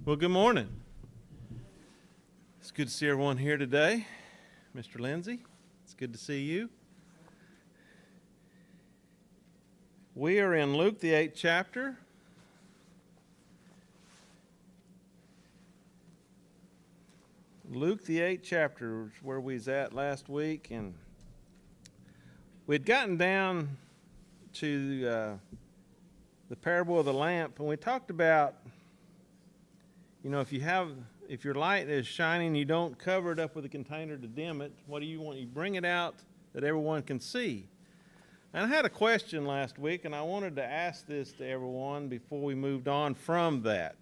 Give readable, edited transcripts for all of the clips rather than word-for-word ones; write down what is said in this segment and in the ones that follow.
Well, good morning. It's good to see everyone here today. Mr. Lindsay, it's good to see you. We are in Luke, the 8th chapter. Luke, the 8th chapter, is where we was at last week, and we'd gotten down to the parable of the lamp, and we talked about, if your light is shining, you don't cover it up with a container to dim it. What do you want? You bring it out that everyone can see. And I had a question last week, and I wanted to ask this to everyone before we moved on from that.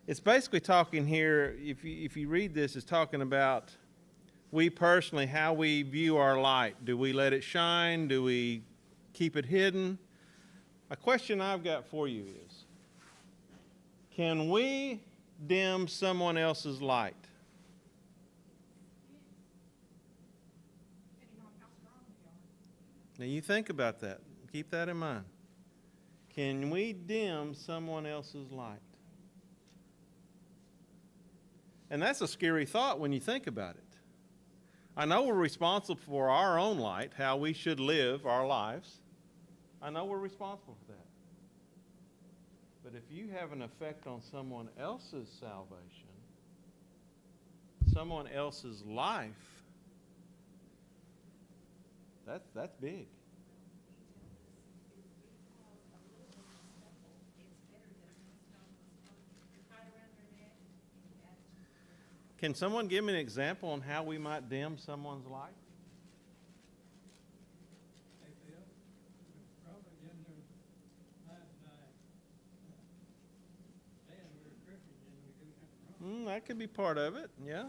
It's basically talking here, if you read this, it's talking about we personally, how we view our light. Do we let it shine? Do we keep it hidden? A question I've got for you is, can we dim someone else's light? Now you think about that. Keep that in mind. Can we dim someone else's light? And that's a scary thought when you think about it. I know we're responsible for our own light, how we should live our lives. I know we're responsible for that. But if you have an effect on someone else's salvation, someone else's life, that's big. Can someone give me an example on how we might dim someone's light? That could be part of it, yeah.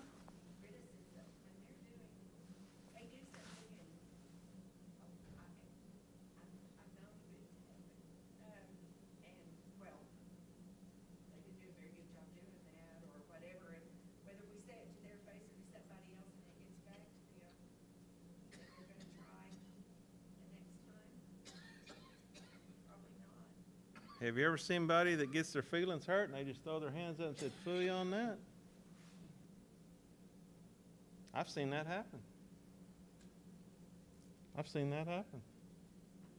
Have you ever seen somebody that gets their feelings hurt and they just throw their hands up and said, "Fool you on that"? I've seen that happen.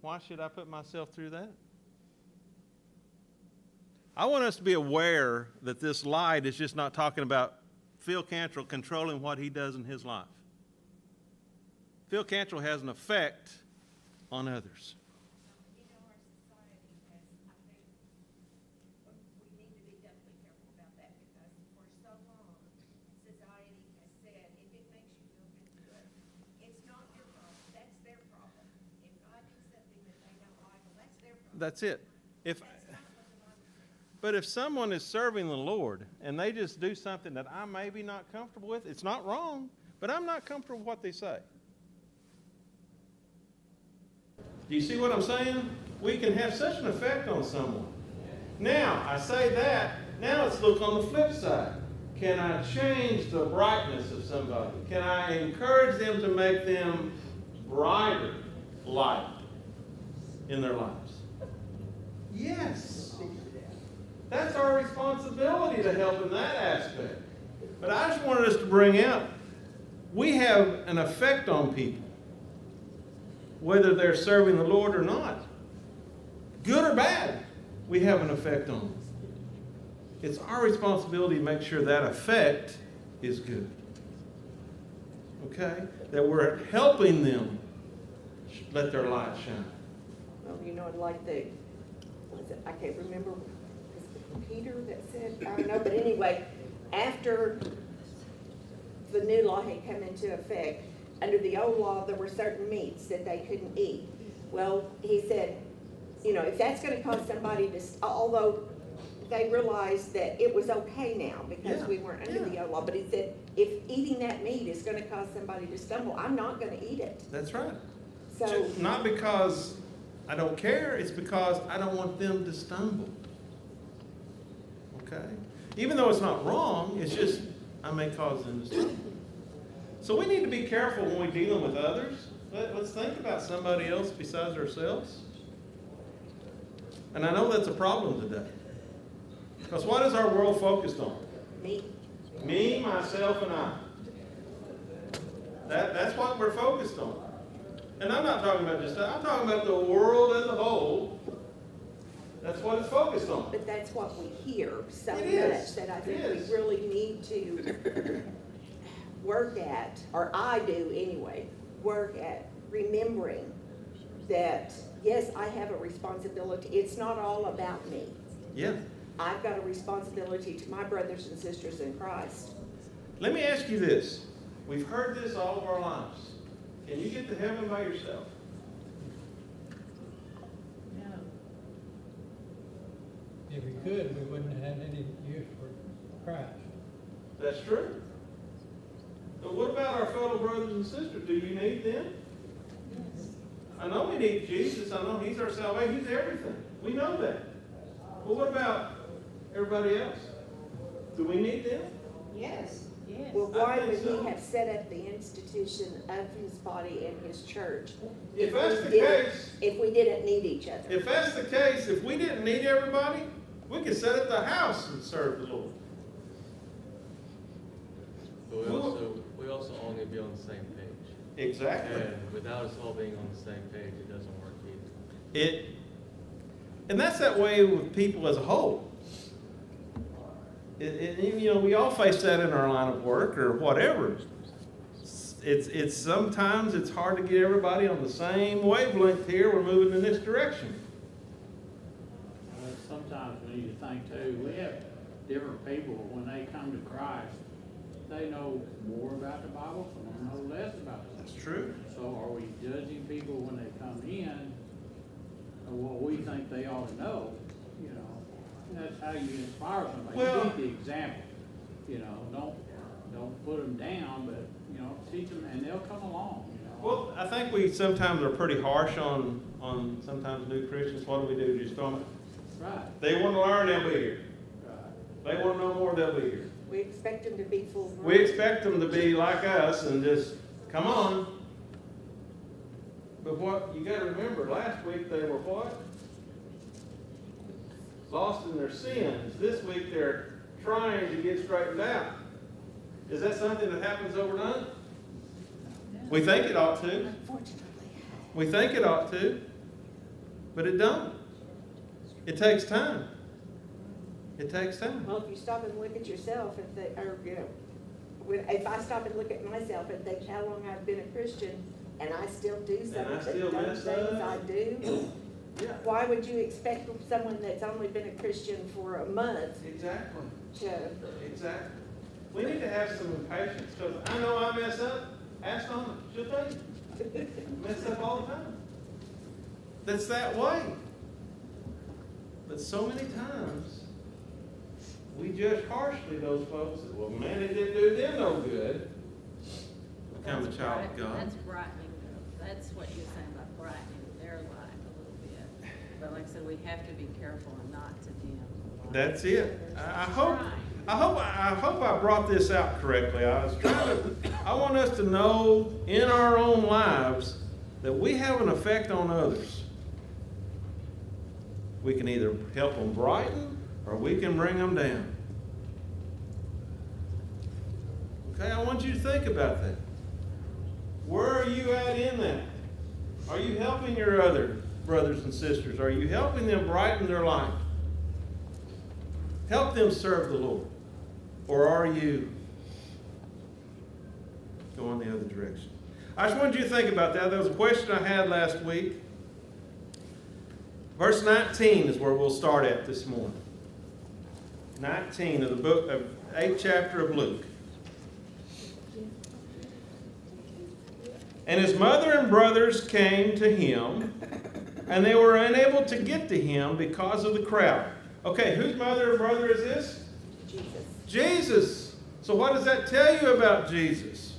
Why should I put myself through that? I want us to be aware that this light is just not talking about Phil Cantrell controlling what he does in his life. Phil Cantrell has an effect on others. That's it. But if someone is serving the Lord and they just do something that I may be not comfortable with, it's not wrong, but I'm not comfortable with what they say. Do you see what I'm saying? We can have such an effect on someone. Now, I say that, now let's look on the flip side. Can I change the brightness of somebody? Can I encourage them to make them brighter light in their lives? Yes. That's our responsibility to help in that aspect. But I just wanted us to bring out, we have an effect on people, whether they're serving the Lord or not. Good or bad, we have an effect on them. It's our responsibility to make sure that effect is good. Okay? That we're helping them let their light shine. Well, like I can't remember, was it Peter that said, I don't know, but anyway, after the new law had come into effect, under the old law, there were certain meats that they couldn't eat. Well, he said, if that's going to cause somebody to, although they realized that it was okay now because we weren't under the old law, but he said, if eating that meat is going to cause somebody to stumble, I'm not going to eat it. That's right. So not because I don't care, it's because I don't want them to stumble. Okay? Even though it's not wrong, it's just I may cause them to stumble. So we need to be careful when we're dealing with others. Let's think about somebody else besides ourselves. And I know that's a problem today. Because what is our world focused on? Me. Me, myself, and I. That's what we're focused on. And I'm not talking about just that. I'm talking about the world as a whole. That's what it's focused on. But that's what we hear so It is. much that I think It is. we really need to work at, or I do anyway, work at remembering that, yes, I have a responsibility. It's not all about me. Yeah. I've got a responsibility to my brothers and sisters in Christ. Let me ask you this. We've heard this all of our lives. Can you get to heaven by yourself? No. If we could, we wouldn't have any use for Christ. That's true. But what about our fellow brothers and sisters? Do you need them? Yes. I know we need Jesus. I know He's our salvation. He's everything. We know that. But what about everybody else? Do we need them? Yes. Yes. Well, why think would so. he have set up the institution of his body and his church? If that's the we didn't- case, If we didn't need each other? if that's the case, if we didn't need everybody, we could set up the house and serve the Lord. But we also all need to be on the same page. Exactly. And without us all being on the same page, it doesn't work either. And that's that way with people as a whole. You know, we all face that in our line of work or whatever. It's sometimes it's hard to get everybody on the same wavelength here. We're moving in this direction. Sometimes we need to think too, we have different people, when they come to Christ, they know more about the Bible, some know less about the Bible. That's true. So are we judging people when they come in, or what we think they ought to know, you know? And that's how you inspire somebody, Well- you be the example, you know, don't put them down, but, you know, teach them, and they'll come along, you know? Well, I think we sometimes are pretty harsh on sometimes new Christians. What do? Just throw them. Right, They want to learn, they'll be here. right. They want to know more, they'll be here. We expect them to be full grown. We expect them to be like us and just, come on. But what, you gotta remember, last week they were what? Lost in their sins. This week they're trying to get straightened out. Is that something that happens overnight? We think it ought to. Unfortunately. We think it ought to. But it don't. It takes time. It takes time. Well, if you stop and look at yourself, if I stop and look at myself and think how long I've been a Christian, and I still do some And I of the still dumb mess things up. I do, Yeah, why would you expect someone that's only been a Christian for a month exactly. to, Exactly. We need to have some patience, because I know I mess up. Ask Donna, she'll tell you. I mess up all the time. That's that way. But so many times, we judge harshly those folks that, well, man, it didn't do them no good. Become a That's child of bright- God. That's brightening, that's what you're saying about brightening their life a little bit. But like I said, we have to be careful and not to dim. That's it. I hope I brought this out correctly. I want us to know in our own lives that we have an effect on others. We can either help them brighten or we can bring them down. Okay, I want you to think about that. Where are you at in that? Are you helping your other brothers and sisters? Are you helping them brighten their life? Help them serve the Lord. Or are you going the other direction? I just wanted you to think about that. That was a question I had last week. Verse 19 is where we'll start at this morning. 19 of the book of 8th chapter of Luke. And his mother and brothers came to him, and they were unable to get to him because of the crowd. Okay, whose mother and brother is this? Jesus. Jesus. So what does that tell you about Jesus?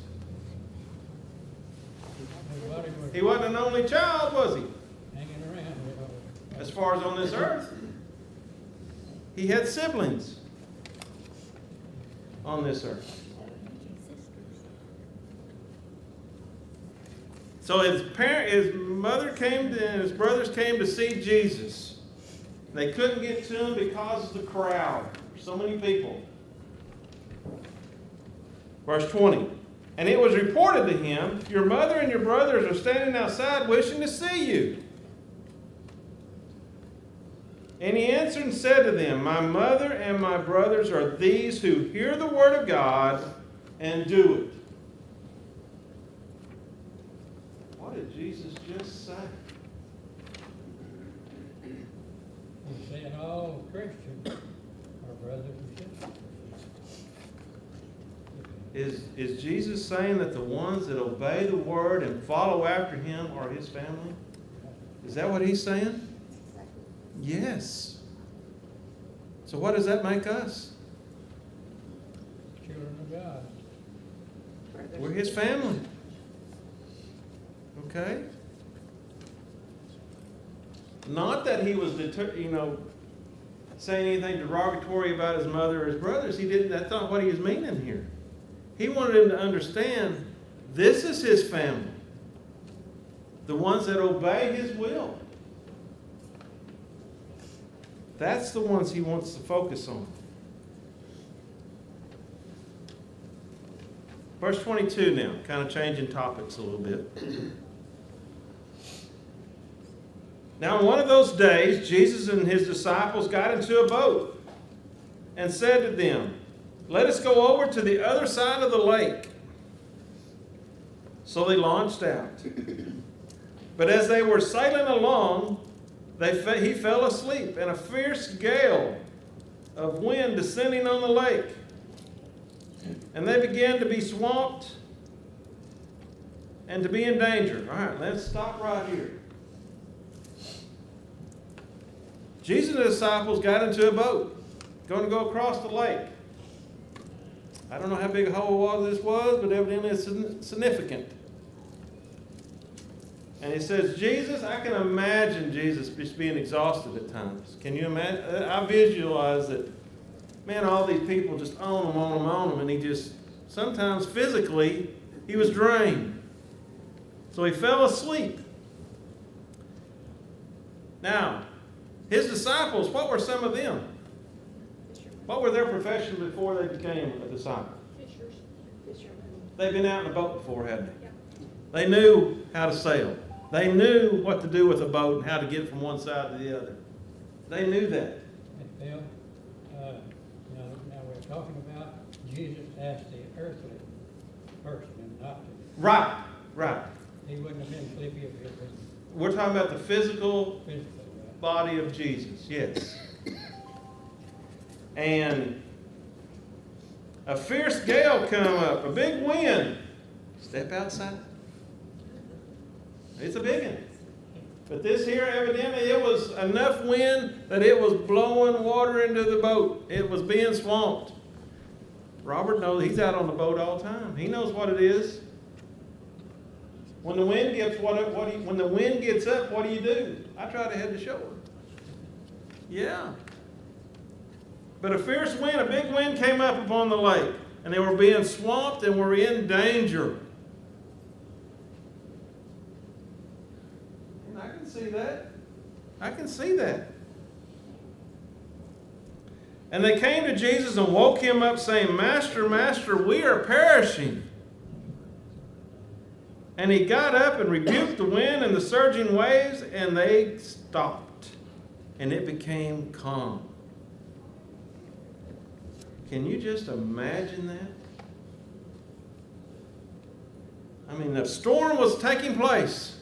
Nobody was He wasn't an only child, was he? hanging around, you know. As far as on this earth. He had siblings on this earth. So his mother came to, and his brothers came to see Jesus. They couldn't get to him because of the crowd. So many people. Verse 20. And it was reported to him, your mother and your brothers are standing outside wishing to see you. And he answered and said to them, my mother and my brothers are these who hear the word of God and do it. What did Jesus just say? He's saying all Christians are brothers and sisters. Is Jesus saying that the ones that obey the word and follow after him are his family? Is that what he's saying? Yes. So what does that make us? Children of God. We're his family. Okay? Not that he was, saying anything derogatory about his mother or his brothers. He didn't. That's not what he was meaning here. He wanted him to understand this is his family. The ones that obey his will. That's the ones he wants to focus on. Verse 22 now, kind of changing topics a little bit. Now, on one of those days, Jesus and his disciples got into a boat and said to them, let us go over to the other side of the lake. So they launched out. But as they were sailing along, he fell asleep, and a fierce gale of wind descending on the lake. And they began to be swamped and to be in danger. All right, let's stop right here. Jesus and the disciples got into a boat, going to go across the lake. I don't know how big a hole of water this was, but evidently it's significant. And he says, Jesus, I can imagine Jesus just being exhausted at times. Can you imagine? I visualize that, man, all these people just on him, and he just, sometimes physically, he was drained. So he fell asleep. Now, his disciples, what were some of them? What were their profession before they became a disciple? Fishermen. They'd been out in a boat before, hadn't they? They knew how to sail. They knew what to do with a boat and how to get it from one side to the other. They knew that. And Bill, now we're talking about Jesus as the earthly person and not the, Right. he wouldn't have been sleepy if he had been We're talking about the physical physically, right? body of Jesus, yes. And a fierce gale come up, a big wind. Step outside. It's a big one. But this here, evidently, it was enough wind that it was blowing water into the boat. It was being swamped. Robert knows, he's out on the boat all the time. He knows what it is. When the wind gets when the wind gets up, what do? I try to head to shore. Yeah. But a fierce wind, a big wind came up upon the lake, and they were being swamped and were in danger. And I can see that. I can see that. And they came to Jesus and woke him up, saying, Master, Master, we are perishing. And he got up and rebuked the wind and the surging waves, and they stopped. And it became calm. Can you just imagine that? I mean, the storm was taking place.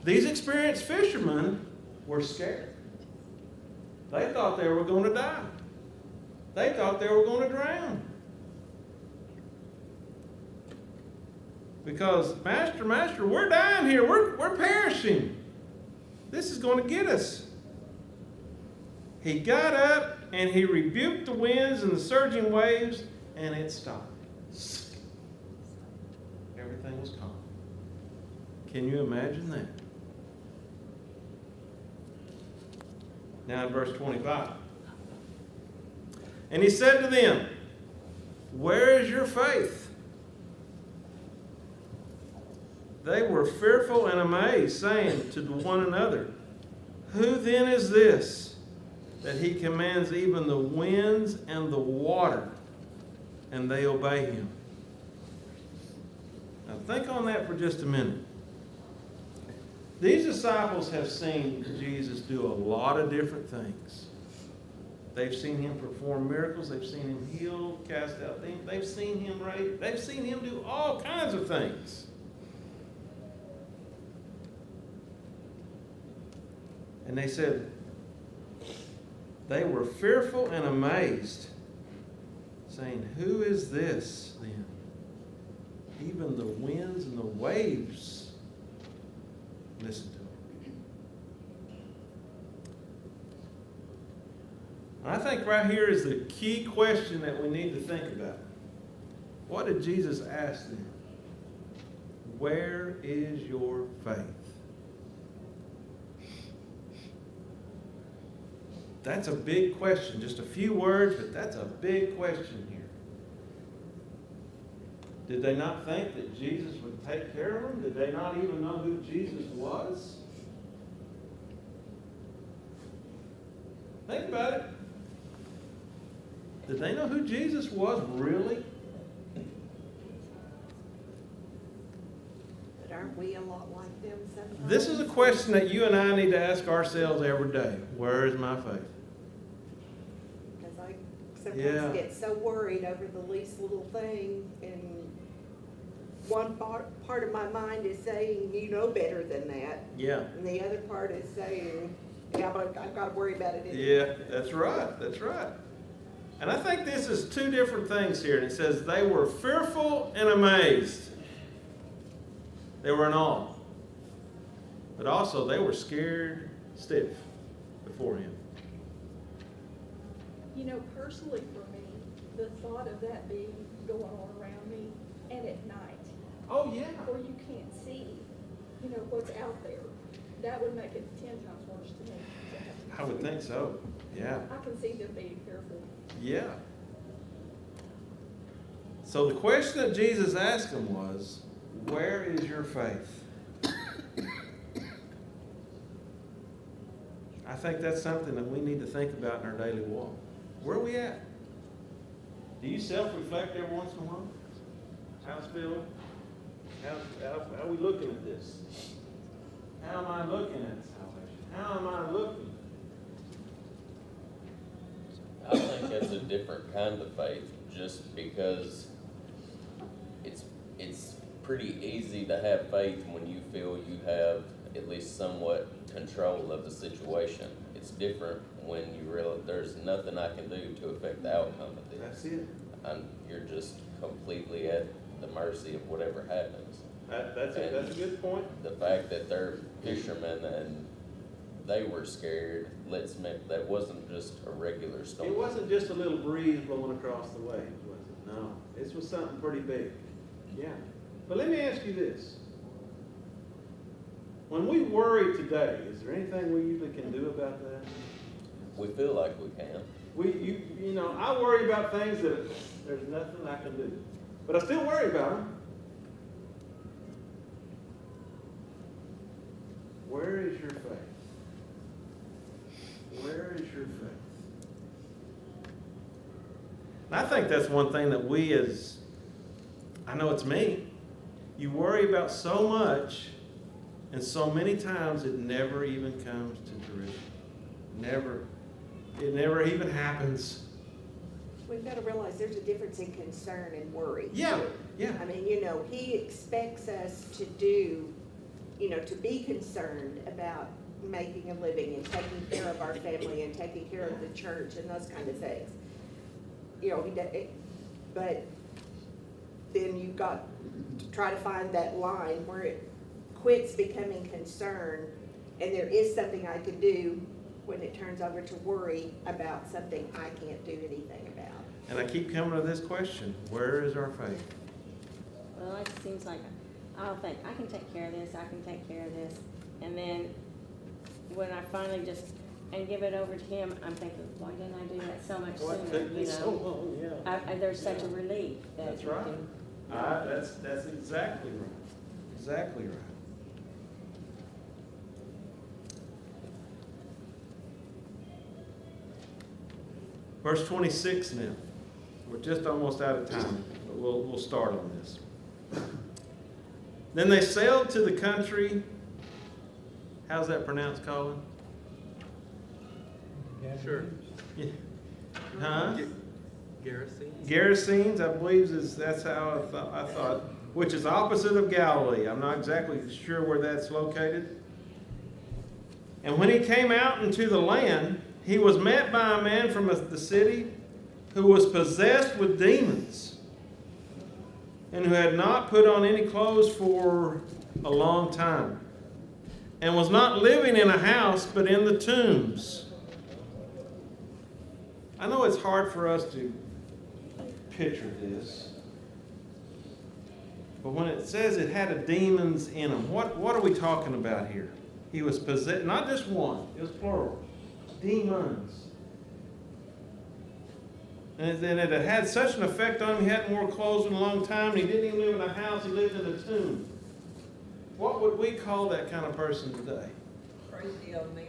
These experienced fishermen were scared. They thought they were going to die. They thought they were going to drown. Because, Master, Master, we're dying here. We're perishing. This is going to get us. He got up and he rebuked the winds and the surging waves, and it stopped. Everything was calm. Can you imagine that? Now in verse 25. And he said to them, where is your faith? They were fearful and amazed, saying to one another, Who then is this that he commands even the winds and the water, and they obey him? Now think on that for just a minute. These disciples have seen Jesus do a lot of different things. They've seen him perform miracles. They've seen him heal, cast out demons. They've seen him raise. They've seen him do all kinds of things. And they said they were fearful and amazed, saying, "Who is this then? Even the winds and the waves listen to him." And I think right here is the key question that we need to think about. What did Jesus ask them? Where is your faith? That's a big question. Just a few words, but that's a big question here. Did they not think that Jesus would take care of them? Did they not even know who Jesus was? Think about it. Did they know who Jesus was really? But aren't we a lot like them sometimes? This is a question that you and I need to ask ourselves every day. Where is my faith? Because I Yeah. sometimes get so worried over the least little thing, and one part of my mind is saying, you know better than that. Yeah. And the other part is saying, yeah, but I've got to worry about it anyway. Yeah, that's right. That's right. And I think this is two different things here. And it says they were fearful and amazed. They were in awe. But also they were scared stiff before him. You know, personally for me, the thought of that being going on around me and at night, Oh, yeah. where you can't see, you know, what's out there, that would make it 10 times worse to me. I would think so. Yeah. I can see them being fearful. Yeah. So the question that Jesus asked him was, where is your faith? I think that's something that we need to think about in our daily walk. Where are we at? Do you self-reflect every once in a while? How's it feeling? How are we looking at this? How am I looking at salvation? How am I looking? I think that's a different kind of faith, just because it's pretty easy to have faith when you feel you have at least somewhat control of the situation. It's different when you realize there's nothing I can do to affect the outcome of That's this. it. You're just completely at the mercy of whatever happens. That's a good point. The fact that they're fishermen and they were scared, that wasn't just a regular storm. It wasn't just a little breeze blowing across the waves, was it? No, this was something pretty big. Yeah. But let me ask you this. When we worry today, is there anything we usually can do about that? We feel like we can. You know, I worry about things that there's nothing I can do. But I still worry about them. Where is your faith? Where is your faith? And I think that's one thing that I know it's me, you worry about so much, and so many times it never even comes to fruition. It never even happens. We've got to realize there's a difference in concern and worry. Yeah, too. yeah. I mean, you know, he expects us to do, you know, to be concerned about making a living and taking care of our family and taking care of the church and those kind of things. You know, but then you've got to try to find that line where it quits becoming concern and there is something I can do when it turns over to worry about something I can't do anything about. And I keep coming to this question, where is our faith? Well, it seems like I'll think, I can take care of this, I can take care of this. And then when I finally just, and give it over to him, I'm thinking, why didn't I do that so much What sooner, took me you so know? long, yeah. There's such a relief that That's you right. can- That's exactly right. Exactly right. Verse 26 now. We're just almost out of time, but we'll start on this. Then they sailed to the country. How's that pronounced, Colin? Sure. Yeah. Huh? Gerasenes? Gerasenes, I believe that's how I thought, which is opposite of Galilee. I'm not exactly sure where that's located. And when he came out into the land, he was met by a man from the city who was possessed with demons and who had not put on any clothes for a long time and was not living in a house but in the tombs. I know it's hard for us to picture this, but when it says it had demons in him, what are we talking about here? He was possessed, not just one, it was plural. Demons. And then it had such an effect on him, he hadn't worn clothes in a long time, and he didn't even live in a house, he lived in a tomb. What would we call that kind of person today? Crazy old man.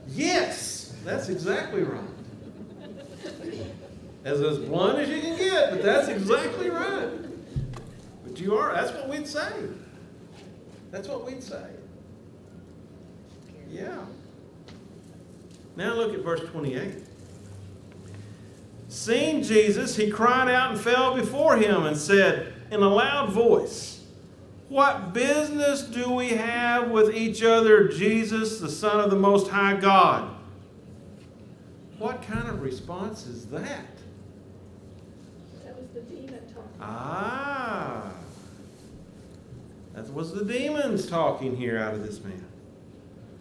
Yes, that's exactly right. As blunt as you can get, but that's exactly right. But that's what we'd say. That's what we'd say. Yeah. Now look at verse 28. Seeing Jesus, he cried out and fell before him and said in a loud voice, "What business do we have with each other, Jesus, the Son of the Most High God?" What kind of response is that? That was the demon talking. Ah. That was the demons talking here out of this man.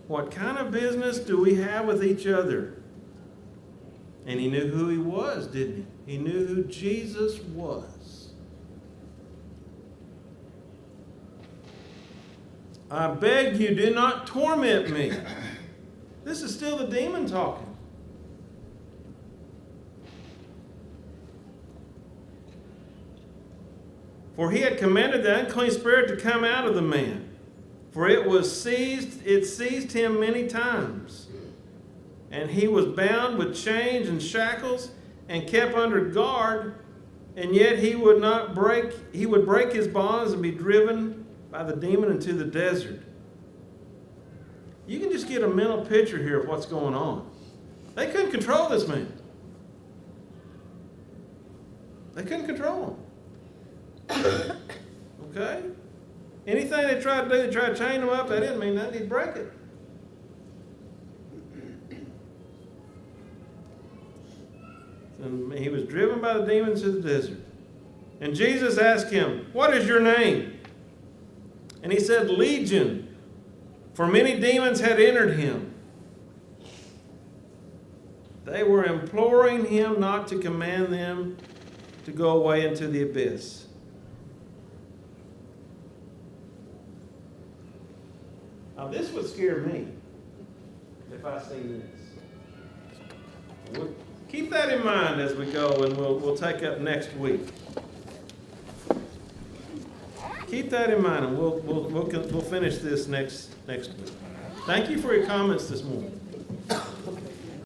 What kind of business do we have with each other? And he knew who he was, didn't he? He knew who Jesus was. I beg you, do not torment me. This is still the demon talking. For he had commanded the unclean spirit to come out of the man. For it seized him many times. And he was bound with chains and shackles and kept under guard, and yet he would break his bonds and be driven by the demon into the desert. You can just get a mental picture here of what's going on. They couldn't control this man. They couldn't control him. Okay? Anything they tried to do, they tried to chain him up, that didn't mean nothing, he'd break it. And he was driven by the demons to the desert. And Jesus asked him, "What is your name?" And he said, "Legion," for many demons had entered him. They were imploring him not to command them to go away into the abyss. Now this would scare me if I seen this. Keep that in mind as we go, and we'll take up next week. Keep that in mind, and we'll finish this next week. Thank you for your comments this morning.